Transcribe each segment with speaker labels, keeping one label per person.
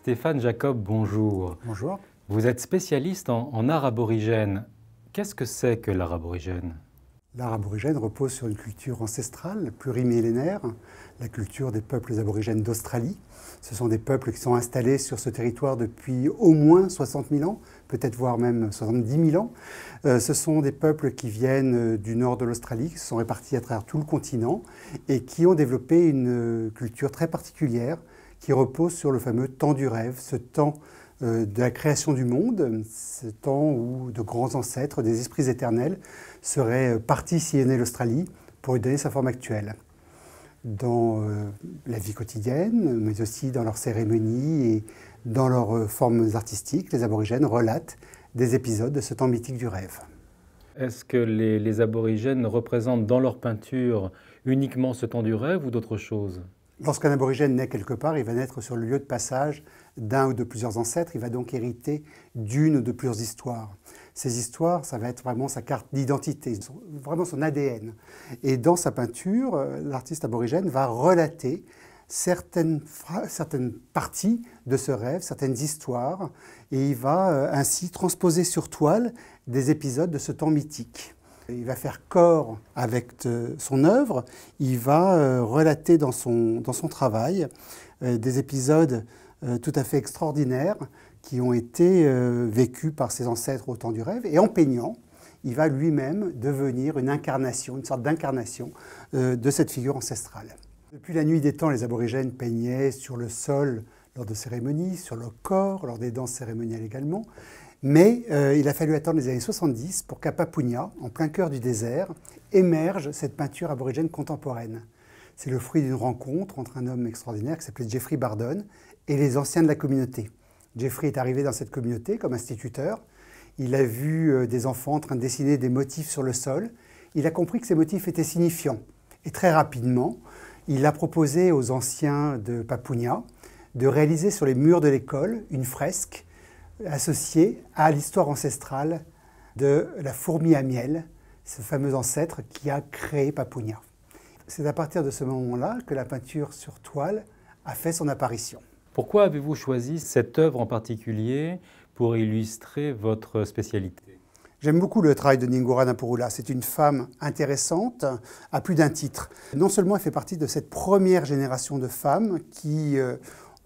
Speaker 1: Stéphane Jacob, bonjour.
Speaker 2: Bonjour.
Speaker 1: Vous êtes spécialiste en art aborigène. Qu'est-ce que c'est que l'art aborigène?
Speaker 2: L'art aborigène repose sur une culture ancestrale, plurimillénaire, la culture des peuples aborigènes d'Australie. Ce sont des peuples qui sont installés sur ce territoire depuis au moins 60 000 ans, peut-être voire même 70 000 ans. Ce sont des peuples qui viennent du nord de l'Australie, qui se sont répartis à travers tout le continent et qui ont développé une culture très particulière qui repose sur le fameux temps du rêve, ce temps de la création du monde, ce temps où de grands ancêtres, des esprits éternels, seraient partis sillonner l'Australie pour lui donner sa forme actuelle. Dans la vie quotidienne, mais aussi dans leurs cérémonies et dans leurs formes artistiques, les aborigènes relatent des épisodes de ce temps mythique du rêve.
Speaker 1: Est-ce que les aborigènes représentent dans leur peinture uniquement ce temps du rêve ou d'autres choses?
Speaker 2: Lorsqu'un aborigène naît quelque part, il va naître sur le lieu de passage d'un ou de plusieurs ancêtres. Il va donc hériter d'une ou de plusieurs histoires. Ces histoires, ça va être vraiment sa carte d'identité, vraiment son ADN. Et dans sa peinture, l'artiste aborigène va relater certaines parties de ce rêve, certaines histoires, et il va ainsi transposer sur toile des épisodes de ce temps mythique. Il va faire corps avec son œuvre, il va relater dans son travail des épisodes tout à fait extraordinaires qui ont été vécus par ses ancêtres au temps du rêve. Et en peignant, il va lui-même devenir une incarnation, une sorte d'incarnation de cette figure ancestrale. Depuis la nuit des temps, les aborigènes peignaient sur le sol lors de cérémonies, sur le corps, lors des danses cérémoniales également. Mais il a fallu attendre les années 70 pour qu'à Papunya, en plein cœur du désert, émerge cette peinture aborigène contemporaine. C'est le fruit d'une rencontre entre un homme extraordinaire qui s'appelait Jeffrey Bardon et les anciens de la communauté. Jeffrey est arrivé dans cette communauté comme instituteur. Il a vu des enfants en train de dessiner des motifs sur le sol. Il a compris que ces motifs étaient signifiants. Et très rapidement, il a proposé aux anciens de Papunya de réaliser sur les murs de l'école une fresque associée à l'histoire ancestrale de la fourmi à miel, ce fameux ancêtre qui a créé Papunya. C'est à partir de ce moment-là que la peinture sur toile a fait son apparition.
Speaker 1: Pourquoi avez-vous choisi cette œuvre en particulier pour illustrer votre spécialité?
Speaker 2: J'aime beaucoup le travail de Ngura Napurula. C'est une femme intéressante à plus d'un titre. Non seulement elle fait partie de cette première génération de femmes qui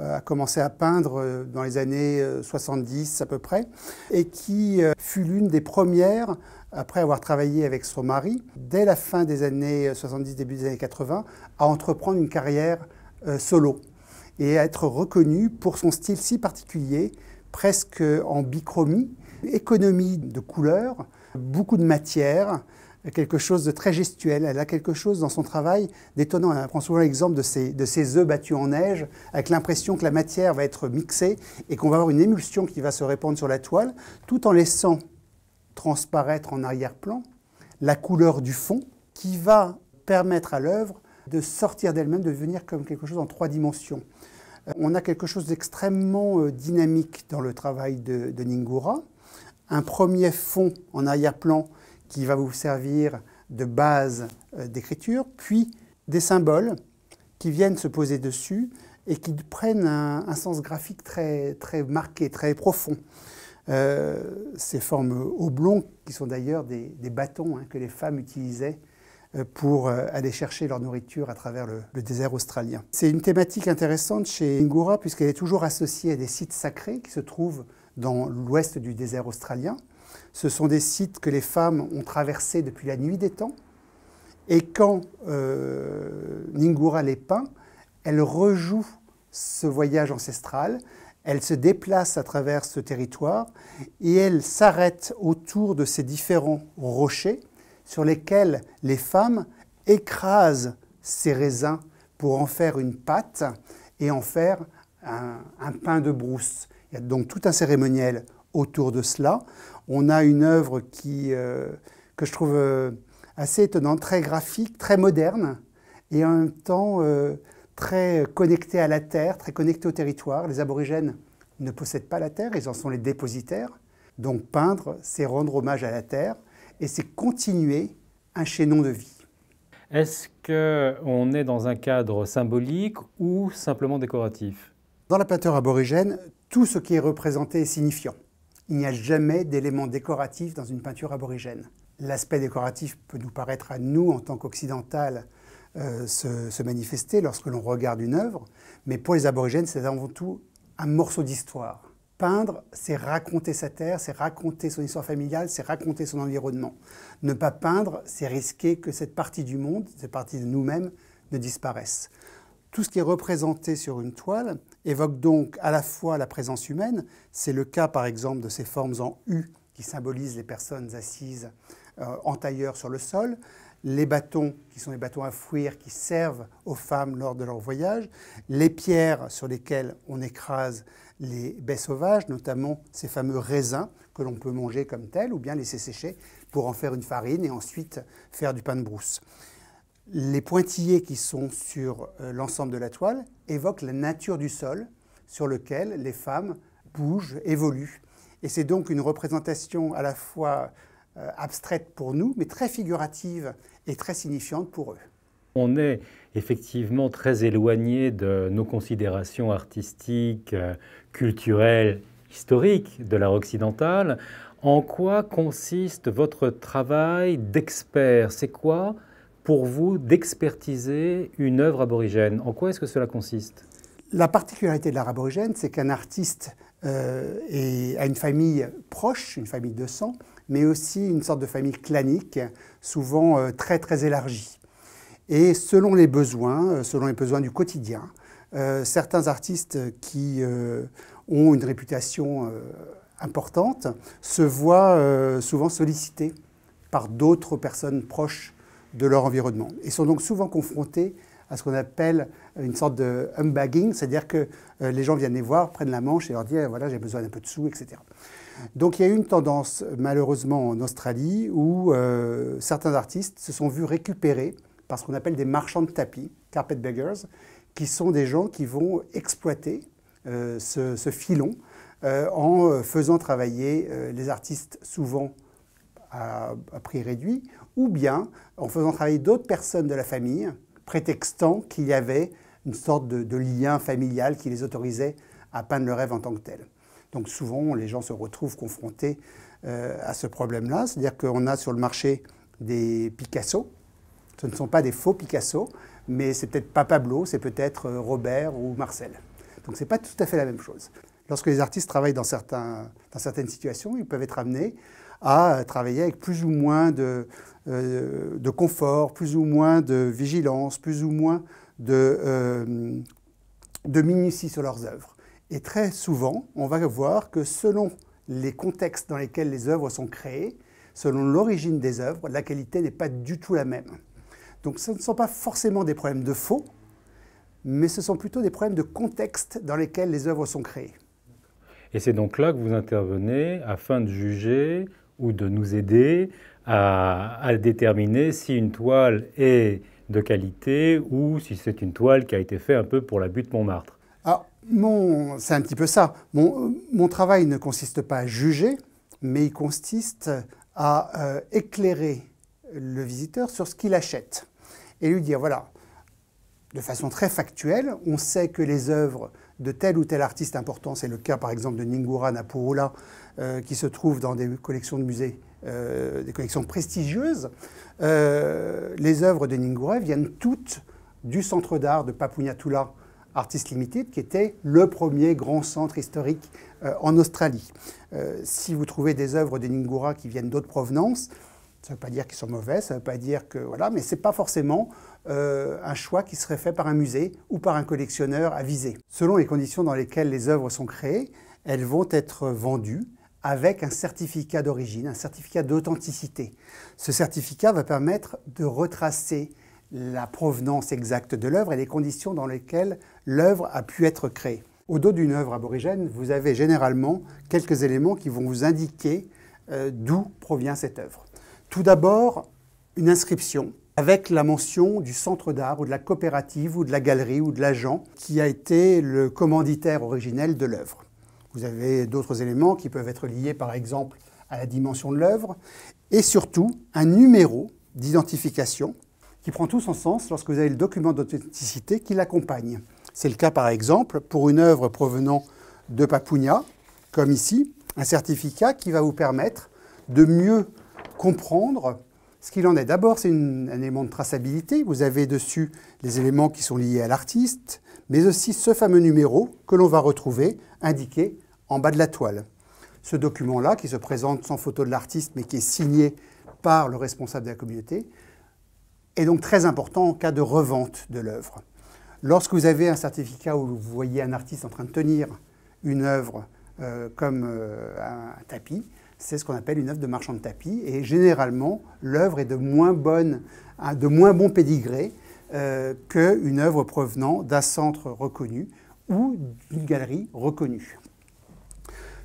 Speaker 2: a commencé à peindre dans les années 70 à peu près, et qui fut l'une des premières, après avoir travaillé avec son mari, dès la fin des années 70, début des années 80, à entreprendre une carrière solo et à être reconnue pour son style si particulier, presque en bichromie, économie de couleurs, beaucoup de matière, quelque chose de très gestuel. Elle a quelque chose dans son travail d'étonnant. Elle prend souvent l'exemple de ces œufs battus en neige, avec l'impression que la matière va être mixée et qu'on va avoir une émulsion qui va se répandre sur la toile, tout en laissant transparaître en arrière-plan la couleur du fond qui va permettre à l'œuvre de sortir d'elle-même, de devenir comme quelque chose en 3 dimensions. On a quelque chose d'extrêmement dynamique dans le travail de Ngura. Un premier fond en arrière-plan qui va vous servir de base d'écriture, puis des symboles qui viennent se poser dessus et qui prennent un sens graphique très marqué, très profond. Ces formes oblongues, qui sont d'ailleurs des bâtons que les femmes utilisaient pour aller chercher leur nourriture à travers le désert australien. C'est une thématique intéressante chez Ngura puisqu'elle est toujours associée à des sites sacrés qui se trouvent dans l'ouest du désert australien. Ce sont des sites que les femmes ont traversés depuis la nuit des temps. Et quand Ngura les peint, elle rejoue ce voyage ancestral, elle se déplace à travers ce territoire et elle s'arrête autour de ces différents rochers sur lesquels les femmes écrasent ces raisins pour en faire une pâte et en faire un pain de brousse. Il y a donc tout un cérémoniel autour de cela. On a une œuvre que je trouve assez étonnante, très graphique, très moderne et en même temps très connectée à la terre, très connectée au territoire. Les aborigènes ne possèdent pas la terre, ils en sont les dépositaires. Donc peindre, c'est rendre hommage à la terre et c'est continuer un chaînon de vie.
Speaker 1: Est-ce qu'on est dans un cadre symbolique ou simplement décoratif?
Speaker 2: Dans la peinture aborigène, tout ce qui est représenté est signifiant. Il n'y a jamais d'éléments décoratifs dans une peinture aborigène. L'aspect décoratif peut nous paraître à nous, en tant qu'occidental, se manifester lorsque l'on regarde une œuvre, mais pour les aborigènes, c'est avant tout un morceau d'histoire. Peindre, c'est raconter sa terre, c'est raconter son histoire familiale, c'est raconter son environnement. Ne pas peindre, c'est risquer que cette partie du monde, cette partie de nous-mêmes, ne disparaisse. Tout ce qui est représenté sur une toile évoque donc à la fois la présence humaine, c'est le cas par exemple de ces formes en U qui symbolisent les personnes assises en tailleur sur le sol, les bâtons qui sont les bâtons à fouir qui servent aux femmes lors de leur voyage, les pierres sur lesquelles on écrase les baies sauvages, notamment ces fameux raisins que l'on peut manger comme tels ou bien laisser sécher pour en faire une farine et ensuite faire du pain de brousse. Les pointillés qui sont sur l'ensemble de la toile évoquent la nature du sol sur lequel les femmes bougent, évoluent. Et c'est donc une représentation à la fois abstraite pour nous, mais très figurative et très signifiante pour eux.
Speaker 1: On est effectivement très éloigné de nos considérations artistiques, culturelles, historiques de l'art occidental. En quoi consiste votre travail d'expert? C'est quoi, pour vous, d'expertiser une œuvre aborigène? En quoi est-ce que cela consiste?
Speaker 2: La particularité de l'art aborigène, c'est qu'un artiste a une famille proche, une famille de sang, mais aussi une sorte de famille clanique, souvent très très élargie. Et selon les besoins du quotidien, certains artistes qui ont une réputation importante se voient souvent sollicités par d'autres personnes proches de leur environnement et sont donc souvent confrontés à ce qu'on appelle une sorte de humbugging, c'est-à-dire que les gens viennent les voir, prennent la manche et leur disent voilà, j'ai besoin d'un peu de sous, etc. Donc il y a eu une tendance malheureusement en Australie où certains artistes se sont vus récupérer par ce qu'on appelle des marchands de tapis, carpetbaggers, qui sont des gens qui vont exploiter ce filon en faisant travailler les artistes souvent à prix réduit, ou bien en faisant travailler d'autres personnes de la famille, prétextant qu'il y avait une sorte de lien familial qui les autorisait à peindre le rêve en tant que tel. Donc souvent, les gens se retrouvent confrontés à ce problème-là, c'est-à-dire qu'on a sur le marché des Picasso. Ce ne sont pas des faux Picasso, mais c'est peut-être pas Pablo, c'est peut-être Robert ou Marcel. Donc c'est pas tout à fait la même chose. Lorsque les artistes travaillent dans certaines situations, ils peuvent être amenés à travailler avec plus ou moins de confort, plus ou moins de vigilance, plus ou moins de minutie sur leurs œuvres. Et très souvent, on va voir que selon les contextes dans lesquels les œuvres sont créées, selon l'origine des œuvres, la qualité n'est pas du tout la même. Donc ce ne sont pas forcément des problèmes de faux, mais ce sont plutôt des problèmes de contexte dans lesquels les œuvres sont créées.
Speaker 1: Et c'est donc là que vous intervenez afin de juger ou de nous aider à déterminer si une toile est de qualité ou si c'est une toile qui a été faite un peu pour la butte Montmartre.
Speaker 2: Alors, c'est un petit peu ça. Mon travail ne consiste pas à juger, mais il consiste à éclairer le visiteur sur ce qu'il achète et lui dire, voilà, de façon très factuelle, on sait que les œuvres de tel ou tel artiste important, c'est le cas par exemple de Ngura Napurula, qui se trouve dans des collections de musées, des collections prestigieuses. Les œuvres de Ngura viennent toutes du centre d'art de Papunyatula Artists Limited, qui était le premier grand centre historique en Australie. Si vous trouvez des œuvres de Ngura qui viennent d'autres provenances, ça ne veut pas dire qu'ils sont mauvais, ça ne veut pas dire que... Voilà, mais ce n'est pas forcément un choix qui serait fait par un musée ou par un collectionneur avisé. Selon les conditions dans lesquelles les œuvres sont créées, elles vont être vendues avec un certificat d'origine, un certificat d'authenticité. Ce certificat va permettre de retracer la provenance exacte de l'œuvre et les conditions dans lesquelles l'œuvre a pu être créée. Au dos d'une œuvre aborigène, vous avez généralement quelques éléments qui vont vous indiquer d'où provient cette œuvre. Tout d'abord, une inscription avec la mention du centre d'art ou de la coopérative ou de la galerie ou de l'agent qui a été le commanditaire originel de l'œuvre. Vous avez d'autres éléments qui peuvent être liés par exemple à la dimension de l'œuvre et surtout un numéro d'identification qui prend tout son sens lorsque vous avez le document d'authenticité qui l'accompagne. C'est le cas par exemple pour une œuvre provenant de Papounia, comme ici, un certificat qui va vous permettre de mieux comprendre ce qu'il en est. D'abord, c'est un élément de traçabilité. Vous avez dessus les éléments qui sont liés à l'artiste, mais aussi ce fameux numéro que l'on va retrouver indiqué en bas de la toile. Ce document-là, qui se présente sans photo de l'artiste, mais qui est signé par le responsable de la communauté, est donc très important en cas de revente de l'œuvre. Lorsque vous avez un certificat où vous voyez un artiste en train de tenir une œuvre comme un tapis, c'est ce qu'on appelle une œuvre de marchand de tapis. Et généralement, l'œuvre est de moins bon pédigré qu'une œuvre provenant d'un centre reconnu ou d'une galerie reconnue.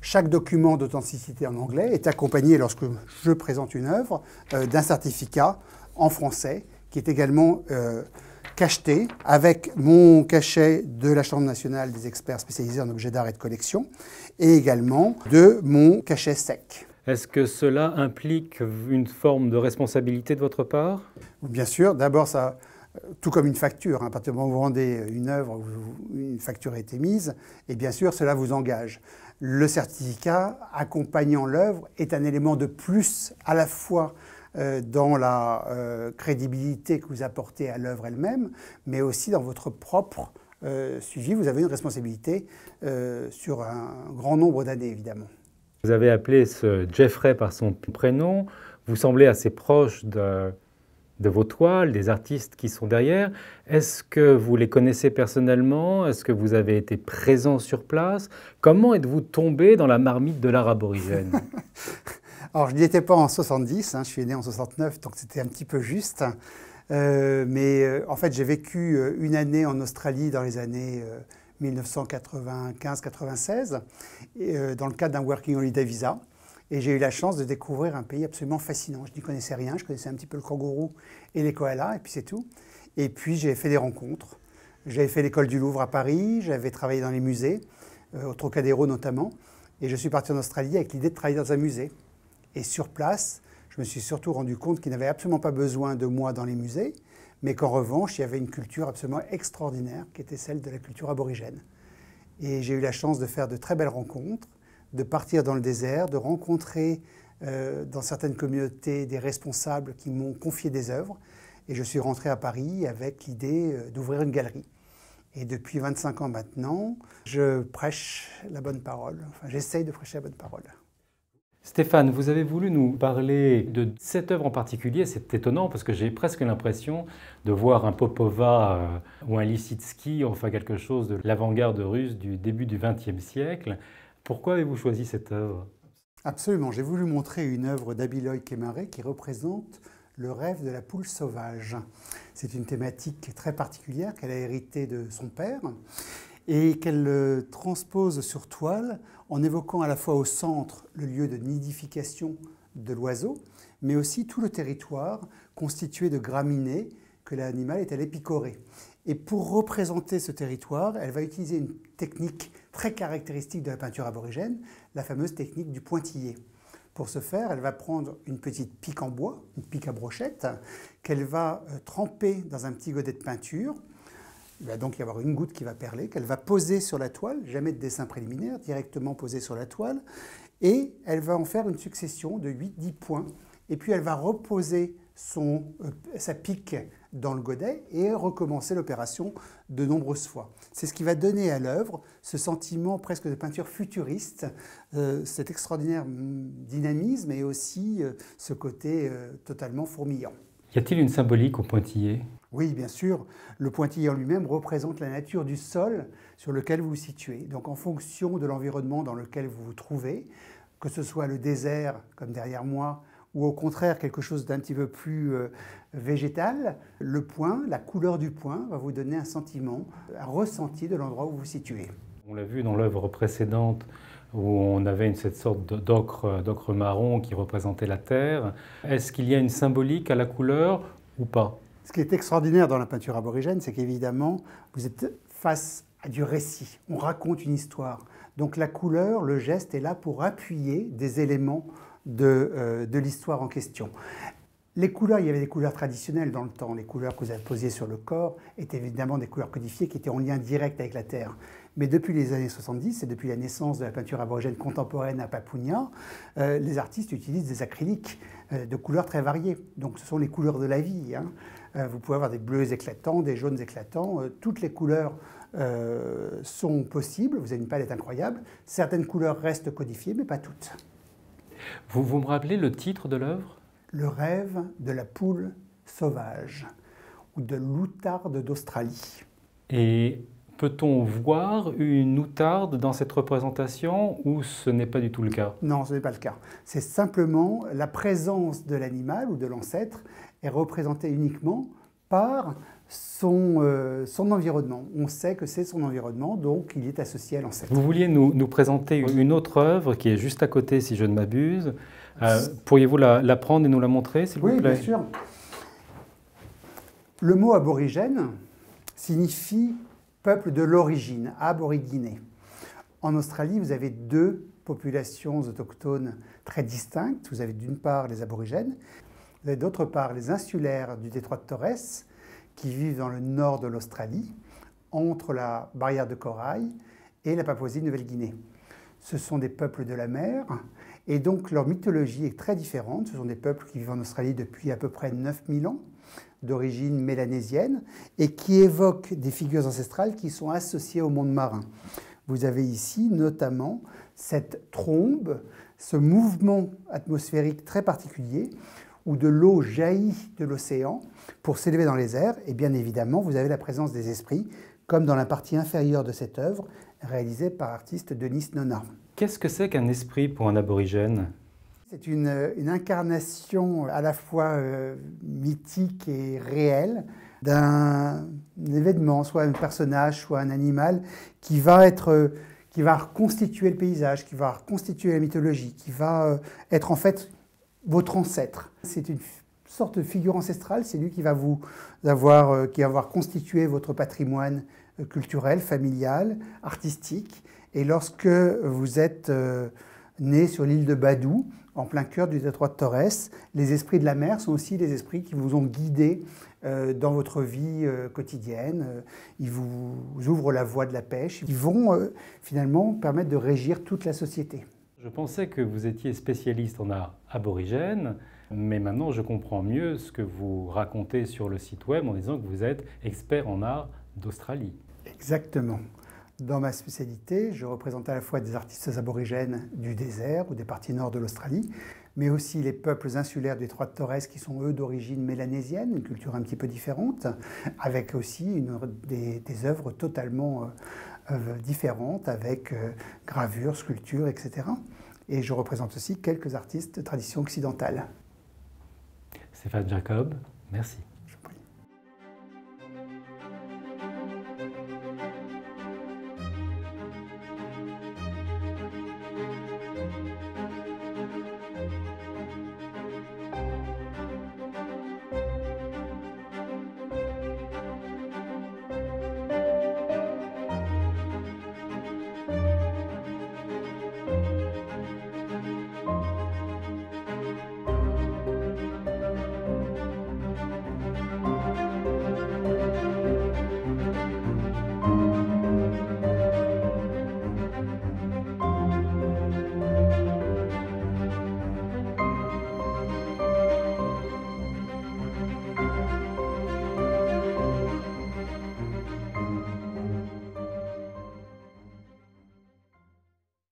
Speaker 2: Chaque document d'authenticité en anglais est accompagné, lorsque je présente une œuvre, d'un certificat en français qui est également cacheté avec mon cachet de la Chambre nationale des experts spécialisés en objets d'art et de collection et également de mon cachet sec.
Speaker 1: Est-ce que cela implique une forme de responsabilité de votre part?
Speaker 2: Bien sûr, d'abord, ça, tout comme une facture, à partir du moment où vous vendez une œuvre où une facture a été mise, et bien sûr, cela vous engage. Le certificat accompagnant l'œuvre est un élément de plus à la fois dans la crédibilité que vous apportez à l'œuvre elle-même, mais aussi dans votre propre suivi. Vous avez une responsabilité sur un grand nombre d'années, évidemment.
Speaker 1: Vous avez appelé ce Jeffrey par son prénom. Vous semblez assez proche de vos toiles, des artistes qui sont derrière. Est-ce que vous les connaissez personnellement? Est-ce que vous avez été présent sur place? Comment êtes-vous tombé dans la marmite de l'art aborigène?
Speaker 2: Alors, je n'y étais pas en 70, je suis né en 69, donc c'était un petit peu juste. En fait, j'ai vécu une année en Australie dans les années 1995-96, dans le cadre d'un Working Holiday Visa. Et j'ai eu la chance de découvrir un pays absolument fascinant. Je n'y connaissais rien, je connaissais un petit peu le kangourou et les koalas, et puis c'est tout. Et puis j'ai fait des rencontres. J'avais fait l'école du Louvre à Paris, j'avais travaillé dans les musées, au Trocadéro notamment. Et je suis parti en Australie avec l'idée de travailler dans un musée. Et sur place, je me suis surtout rendu compte qu'ils n'avaient absolument pas besoin de moi dans les musées, mais qu'en revanche, il y avait une culture absolument extraordinaire qui était celle de la culture aborigène. Et j'ai eu la chance de faire de très belles rencontres, de partir dans le désert, de rencontrer dans certaines communautés des responsables qui m'ont confié des œuvres. Et je suis rentré à Paris avec l'idée d'ouvrir une galerie. Et depuis 25 ans maintenant, je prêche la bonne parole. Enfin, j'essaye de prêcher la bonne parole.
Speaker 1: Stéphane, vous avez voulu nous parler de cette œuvre en particulier. C'est étonnant parce que j'ai presque l'impression de voir un Popova ou un Lissitsky, enfin quelque chose de l'avant-garde russe du début du XXe siècle. Pourquoi avez-vous choisi cette œuvre?
Speaker 2: Absolument, j'ai voulu montrer une œuvre d'Abiloï Kémaré qui représente le rêve de la poule sauvage. C'est une thématique très particulière qu'elle a héritée de son père et qu'elle transpose sur toile en évoquant à la fois au centre le lieu de nidification de l'oiseau, mais aussi tout le territoire constitué de graminées que l'animal est allé picorer. Et pour représenter ce territoire, elle va utiliser une technique très caractéristique de la peinture aborigène, la fameuse technique du pointillé. Pour ce faire, elle va prendre une petite pique en bois, une pique à brochette, qu'elle va tremper dans un petit godet de peinture. Il va donc y avoir une goutte qui va perler, qu'elle va poser sur la toile, jamais de dessin préliminaire, directement posé sur la toile. Et elle va en faire une succession de 8-10 points. Et puis elle va reposer sa pique dans le godet et recommencer l'opération de nombreuses fois. C'est ce qui va donner à l'œuvre ce sentiment presque de peinture futuriste, cet extraordinaire dynamisme et aussi ce côté totalement fourmillant.
Speaker 1: Y a-t-il une symbolique au pointillé?
Speaker 2: Oui, bien sûr. Le pointillé en lui-même représente la nature du sol sur lequel vous vous situez. Donc en fonction de l'environnement dans lequel vous vous trouvez, que ce soit le désert comme derrière moi, ou au contraire quelque chose d'un petit peu plus végétal, le point, la couleur du point va vous donner un sentiment, un ressenti de l'endroit où vous vous situez.
Speaker 1: On l'a vu dans l'œuvre précédente où on avait cette sorte d'ocre marron qui représentait la terre. Est-ce qu'il y a une symbolique à la couleur ou pas?
Speaker 2: Ce qui est extraordinaire dans la peinture aborigène, c'est qu'évidemment, vous êtes face à du récit. On raconte une histoire. Donc la couleur, le geste est là pour appuyer des éléments de l'histoire en question. Les couleurs, il y avait des couleurs traditionnelles dans le temps. Les couleurs que vous avez posées sur le corps étaient évidemment des couleurs codifiées qui étaient en lien direct avec la terre. Mais depuis les années 70 et depuis la naissance de la peinture aborigène contemporaine à Papounia, les artistes utilisent des acryliques de couleurs très variées. Donc ce sont les couleurs de la vie, hein. Vous pouvez avoir des bleus éclatants, des jaunes éclatants. Toutes les couleurs sont possibles. Vous avez une palette incroyable. Certaines couleurs restent codifiées, mais pas toutes.
Speaker 1: Vous me rappelez le titre de l'œuvre ?
Speaker 2: Le rêve de la poule sauvage ou de l'outarde d'Australie.
Speaker 1: Et peut-on voir une outarde dans cette représentation ou ce n'est pas du tout le cas?
Speaker 2: Non, ce n'est pas le cas. C'est simplement la présence de l'animal ou de l'ancêtre est représentée uniquement par son environnement. On sait que c'est son environnement, donc il est associé à l'ancêtre.
Speaker 1: Vous vouliez nous présenter une autre œuvre qui est juste à côté, si je ne m'abuse. Pourriez-vous la prendre et nous la montrer, s'il vous plaît?
Speaker 2: Oui, bien sûr. Le mot aborigène signifie peuple de l'origine, aboriginé. En Australie, vous avez deux populations autochtones très distinctes. Vous avez d'une part les aborigènes, vous avez d'autre part les insulaires du détroit de Torres, qui vivent dans le nord de l'Australie, entre la barrière de corail et la Papouasie-Nouvelle-Guinée. Ce sont des peuples de la mer, et donc leur mythologie est très différente. Ce sont des peuples qui vivent en Australie depuis à peu près 9000 ans, d'origine mélanésienne, et qui évoquent des figures ancestrales qui sont associées au monde marin. Vous avez ici notamment cette trombe, ce mouvement atmosphérique très particulier, où de l'eau jaillit de l'océan pour s'élever dans les airs, et bien évidemment, vous avez la présence des esprits, comme dans la partie inférieure de cette œuvre, réalisée par l'artiste Denis Nona.
Speaker 1: Qu'est-ce que c'est qu'un esprit pour un aborigène?
Speaker 2: C'est une incarnation à la fois mythique et réelle d'un événement, soit un personnage, soit un animal, qui va reconstituer le paysage, qui va reconstituer la mythologie, qui va être en fait votre ancêtre. C'est une sorte de figure ancestrale, c'est lui qui va avoir constitué votre patrimoine culturel, familial, artistique. Et lorsque vous êtes né sur l'île de Badou, en plein cœur du détroit de Torres, les esprits de la mer sont aussi les esprits qui vous ont guidé dans votre vie quotidienne. Ils vous ouvrent la voie de la pêche. Ils vont finalement permettre de régir toute la société.
Speaker 1: Je pensais que vous étiez spécialiste en art aborigène, mais maintenant je comprends mieux ce que vous racontez sur le site web en disant que vous êtes expert en art d'Australie.
Speaker 2: Exactement. Dans ma spécialité, je représente à la fois des artistes aborigènes du désert ou des parties nord de l'Australie, mais aussi les peuples insulaires du détroit de Torres qui sont eux d'origine mélanésienne, une culture un petit peu différente, avec aussi des œuvres totalement différentes, avec gravures, sculptures, etc. Et je représente aussi quelques artistes de tradition occidentale.
Speaker 1: Stéphane Jacob, merci.